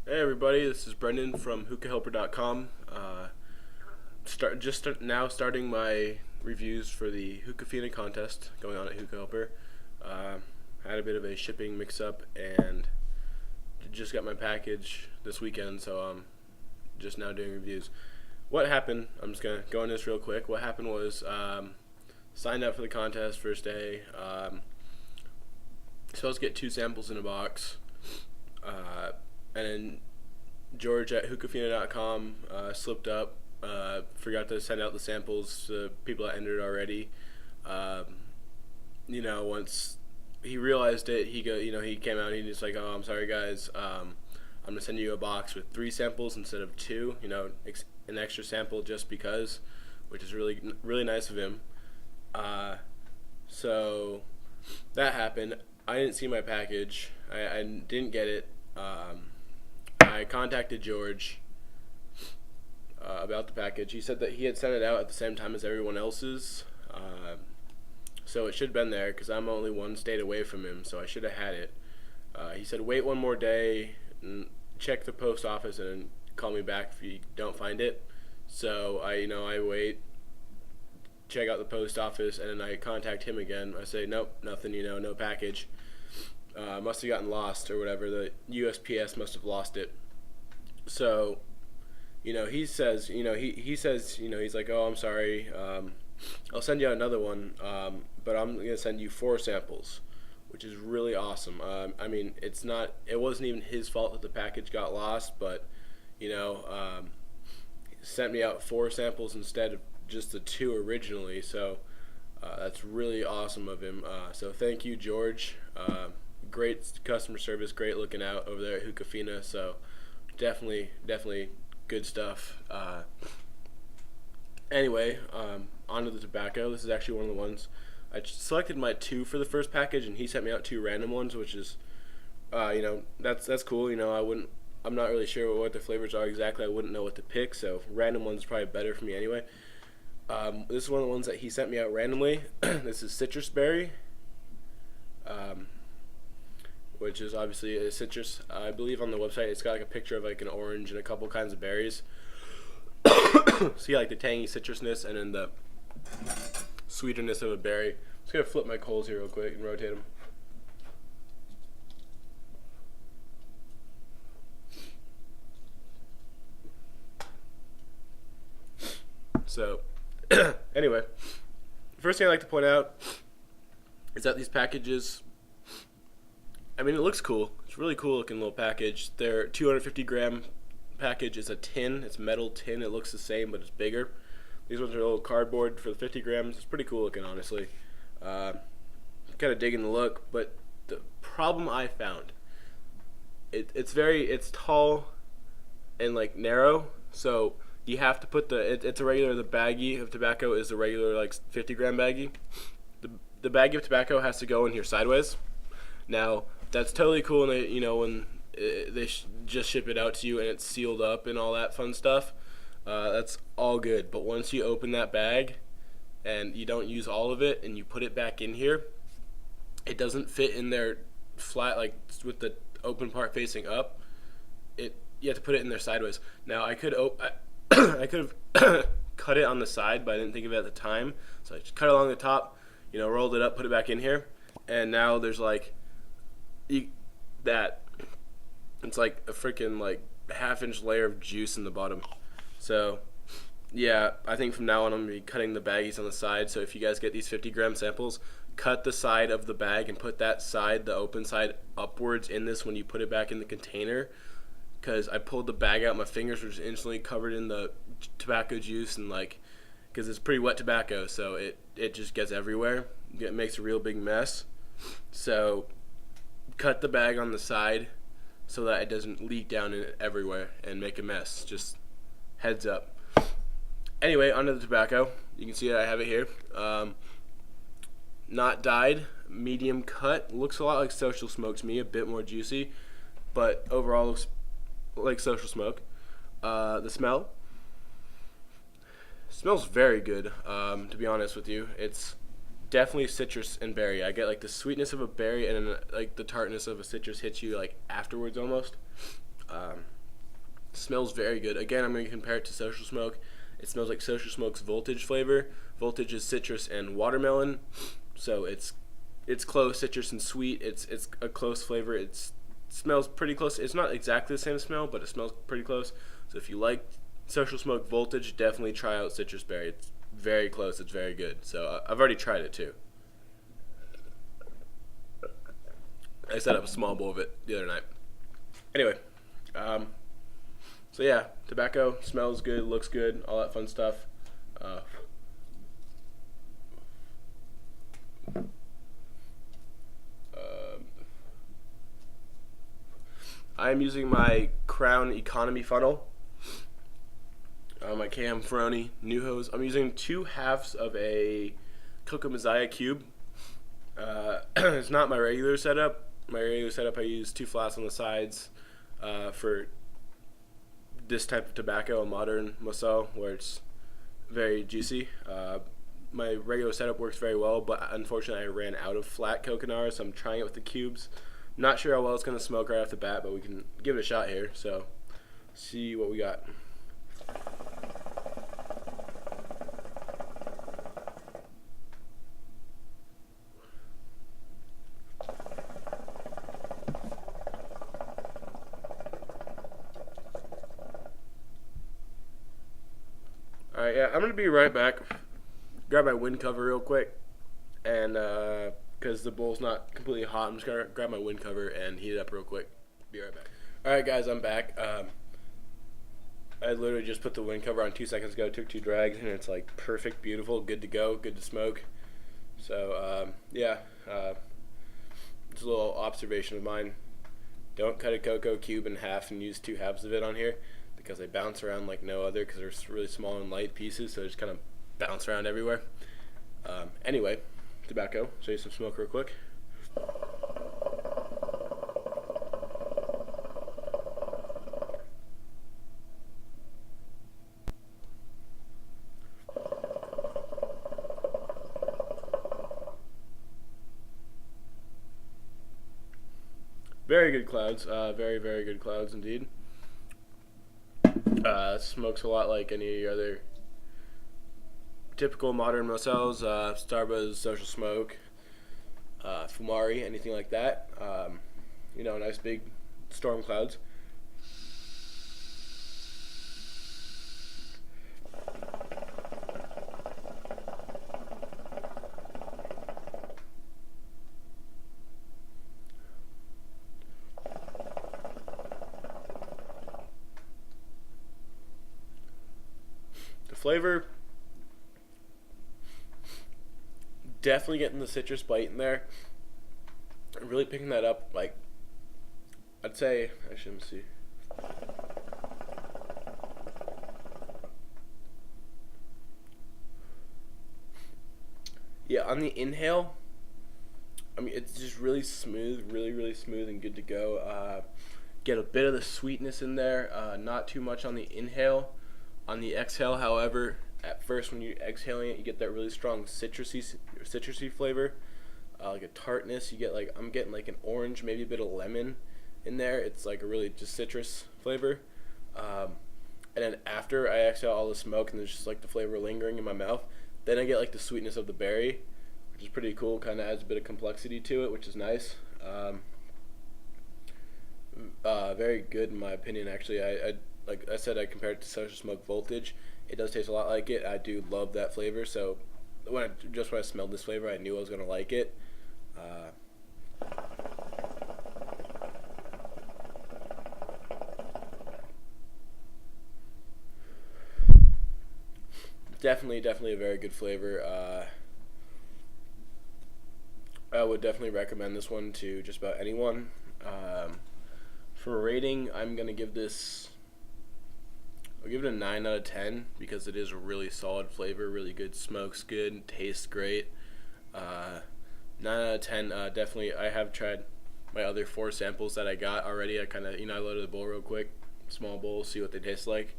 Hey everybody, this is Brendan from Hookahhelper.com. Now starting my reviews for the Hookafina contest going on at Hookah Helper. Had a bit of a shipping mix-up and just got my package this weekend, so I'm just now doing reviews. What happened? I'm just gonna go on this real quick. What happened was signed up for the contest first day. Supposed to get 2 samples in a box. And then George at hookafina.com slipped up, forgot to send out the samples to people that entered already. Once he realized it, he came out and he's like, "Oh, I'm sorry guys, I'm gonna send you a box with 3 samples instead of 2. An extra sample just because," which is really nice of him. So that happened. I didn't see my package. I didn't get it. I contacted George about the package. He said that he had sent it out at the same time as everyone else's, so it should have been there because I'm only 1 state away from him, so I should have had it. He said wait one more day and check the post office and call me back if you don't find it. So I wait, check out the post office, and then I contact him again. I say nope, nothing, no package. Must have gotten lost or whatever. The USPS must have lost it. So, he says, he's like, "Oh, I'm sorry. I'll send you another one, but I'm gonna send you 4 samples," which is really awesome. It wasn't even his fault that the package got lost, but he sent me out 4 samples instead of just the 2 originally. So that's really awesome of him. So thank you, George. Great customer service, great looking out over there at Hookafina. So definitely good stuff. Anyway, onto the tobacco. This is actually one of the ones I selected my 2 for the first package, and he sent me out 2 random ones, which is, that's cool. I'm not really sure what the flavors are exactly. I wouldn't know what to pick, so random one's probably better for me anyway. This is one of the ones that he sent me out randomly. This is Citrusberry, which is obviously a citrus. I believe on the website it's got like a picture of like an orange and a couple kinds of berries. See like the tangy citrusness and then the sweeterness of a berry. I'm just gonna flip my coals here real quick and rotate them. So, anyway, the first thing I like to point out is that these packages, it looks cool. It's a really cool looking little package. Their 250-gram package is a tin. It's a metal tin. It looks the same, but it's bigger. These ones are a little cardboard for the 50 grams. It's pretty cool looking, honestly. Kind of digging the look, but the problem I found, it's tall and like narrow, so you have to put it's a regular, the baggie of tobacco is the regular like 50-gram baggie. The baggie of tobacco has to go in here sideways. Now that's totally cool, and when they just ship it out to you and it's sealed up and all that fun stuff. That's all good. But once you open that bag and you don't use all of it and you put it back in here, it doesn't fit in there flat, like with the open part facing up. You have to put it in there sideways. Now I could have cut it on the side, but I didn't think of it at the time. So I just cut it along the top, rolled it up, put it back in here, and now there's like it's like a freaking like half-inch layer of juice in the bottom. So yeah, I think from now on I'm gonna be cutting the baggies on the side. So if you guys get these 50-gram samples, cut the side of the bag and put that side, the open side, upwards in this when you put it back in the container. Because I pulled the bag out, my fingers were just instantly covered in the tobacco juice, and because it's pretty wet tobacco, so it just gets everywhere. It makes a real big mess. So cut the bag on the side so that it doesn't leak down in it everywhere and make a mess. Just heads up. Anyway, onto the tobacco. You can see I have it here. Not dyed, medium cut. Looks a lot like Social Smoke to me, a bit more juicy, but overall looks like Social Smoke. The smell smells very good, to be honest with you. It's definitely citrus and berry. I get like the sweetness of a berry and then like the tartness of a citrus hits you like afterwards almost. Smells very good. Again, I'm going to compare it to Social Smoke. It smells like Social Smoke's Voltage flavor. Voltage is citrus and watermelon, so it's close, citrus and sweet. It's a close flavor. It smells pretty close. It's not exactly the same smell, but it smells pretty close. So if you like Social Smoke Voltage, definitely try out Citrusberry. It's very close. It's very good. So I've already tried it too. I set up a small bowl of it the other night. Anyway, so yeah, tobacco smells good, looks good, all that fun stuff. I'm using my Crown Economy funnel. My KM Ferroni new hose. I'm using 2 halves of a Coca Messiah cube. It's not my regular setup. My regular setup, I use 2 flats on the sides for this type of tobacco, a modern Moselle, where it's very juicy. My regular setup works very well, but unfortunately I ran out of flat coconut, so I'm trying it with the cubes. Not sure how well it's going to smoke right off the bat, but we can give it a shot here. So, see what we got. Alright, yeah, I'm going to be right back. Grab my wind cover real quick, and because the bowl's not completely hot, I'm just going to grab my wind cover and heat it up real quick. Be right back. Alright guys, I'm back. I literally just put the wind cover on 2 seconds ago, took 2 drags, and it's like perfect, beautiful, good to go, good to smoke. So, yeah, it's a little observation of mine. Don't cut a cocoa cube in half and use 2 halves of it on here, because they bounce around like no other, because they're really small and light pieces, so they just kind of bounce around everywhere. Anyway, tobacco. Show you some smoke real quick. Very good clouds. Very, very good clouds indeed. Smokes a lot like any other typical modern Moselles, Starbucks, Social Smoke, Fumari, anything like that. You know, nice big storm clouds. The flavor, definitely getting the citrus bite in there. I'm really picking that up, like, I'd say, actually, let me see. Yeah, on the inhale, I mean, it's just really smooth, really smooth and good to go. Get a bit of the sweetness in there, not too much on the inhale. On the exhale, however, at first when you're exhaling it, you get that really strong citrusy flavor, like a tartness. You get like, I'm getting like an orange, maybe a bit of lemon in there. It's like a really just citrus flavor. And then after I exhale all the smoke and there's just like the flavor lingering in my mouth, then I get like the sweetness of the berry, which is pretty cool. Kind of adds a bit of complexity to it, which is nice. Very good in my opinion. Actually, I like I said, I compared it to Social Smoke Voltage. It does taste a lot like it. I do love that flavor. So when I smelled this flavor, I knew I was gonna like it. Definitely a very good flavor. I would definitely recommend this one to just about anyone. For a rating, I'm gonna give this. I'll give it a 9 out of 10 because it is a really solid flavor, really good, smokes good, tastes great. 9 out of 10, definitely. I have tried my other 4 samples that I got already. I kind of, I loaded the bowl real quick, small bowl, see what they taste like.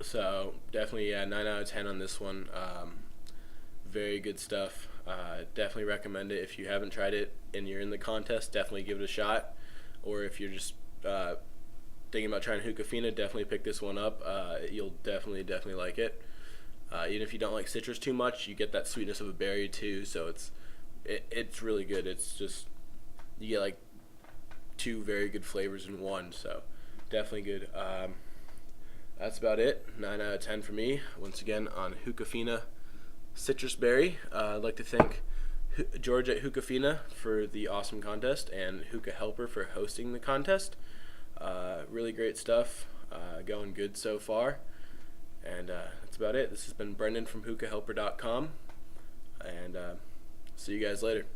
So definitely, yeah, 9 out of 10 on this one. Very good stuff. Definitely recommend it. If you haven't tried it and you're in the contest, definitely give it a shot. Or if you're just thinking about trying Hookafina, definitely pick this one up. You'll definitely like it. Even if you don't like citrus too much, you get that sweetness of a berry too. So it's really good. It's just you get like two very good flavors in one. So definitely good. That's about it. 9 out of 10 for me. Once again on Hookafina Citrusberry. I'd like to thank George at Hookafina for the awesome contest and Hookah Helper for hosting the contest. Really great stuff. Going good so far. And that's about it. This has been Brendan from hookahhelper.com. And see you guys later.